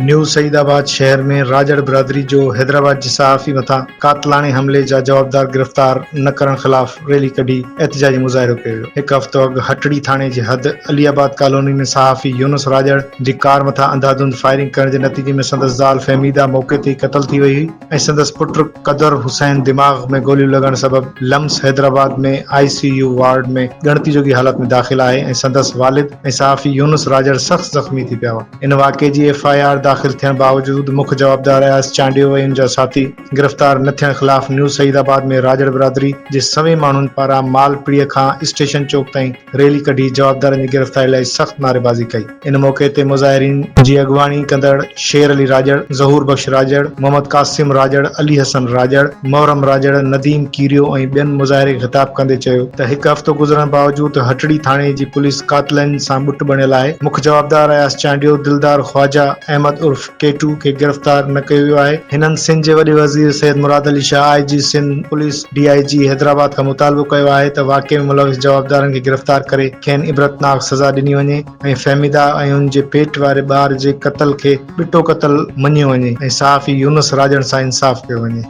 New Saidabad शहर में राजड़ बिरादरी जो हैदराबाद जे सहाफ़ी मथां कातलाणे हमले जा जवाबदार गिरफ़्तार न करण ख़िलाफ़ रैली कढी एहतिजाजी मुज़ाहिरो कयो वियो। हिकु हफ़्तो अॻु हटड़ी थाणे जे हद अलीआबाद कॉलोनी में सहाफ़ी यूनुस राजड़ जी कार मथां अंधाधुंध फायरिंग करण जे नतीजे में संदसि ज़ाल फहमीदा मौके ते ई क़त्ल थी वई हुई ऐं संदसि पुटु क़दर हुसैन दिमाग़ में गोलियूं लॻण सबबि लम्स हैदराबाद में ICU वार्ड में ॻणती जोगी हालत में दाख़िल आहे ऐं संदसि वालिद ऐं सहाफ़ी यूनुस राजड़ सख़्त ज़ख़्मी थी पिया हुआ। इन वाक़े जी FIR दाख़िल थियण बावजूद मुख्य जवाबदार अयाज़ चांडियो ऐं उन जा साथी गिरफ़्तार न थियण ख़िलाफ़ न्यू सईदाबाद में राजड़ बिरादरी जे सवें माण्हुनि पारां मालपीड़ीअ खां स्टेशन चौक ताईं रैली कढी जवाबदारनि जी गिरफ़्तारी लाइ सख़्त नारेबाज़ी कई। इन मौक़े ते मुज़ाहिरीन जी अॻवानी कंदड़ शेर अली राजड़, ज़हूर बख्श राजड़, मोहम्मद कासिम राजड़, अली हसन राजड़, मोहरम राजड़, नदीम कीरियो ऐं ॿियनि मुज़ाहिरे खे ख़िताब कंदे चयो त हिकु हफ़्तो गुज़रण बावजूद हटड़ी थाणे जी पुलिस कातलनि सां बुट बणियल आहे। मुख्य जवाबदार अयाज़ चांडियो दिलदार ख्वाजा अहमद उर्फ केटू खे गिरफ़्तार न कयो वियो आहे। हिननि सिंध जे वॾे वज़ीर Syed Murad Ali Shah, IG Sindh police DIG Hyderabad खां मुतालबो कयो आहे त वाक़े में मुलविस जवाबदारनि खे गिरफ़्तार करे खेनि इबरतनाक सज़ा ॾिनी वञे ऐं फहमीदा ऐं उन जे पेट वारे ॿार जे क़त्ल खे ॿिटो क़त्ल मञियो वञे ऐं सहाफ़ी यूनुस राजड़ सां इंसाफ़ कयो वञे।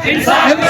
इंसाफ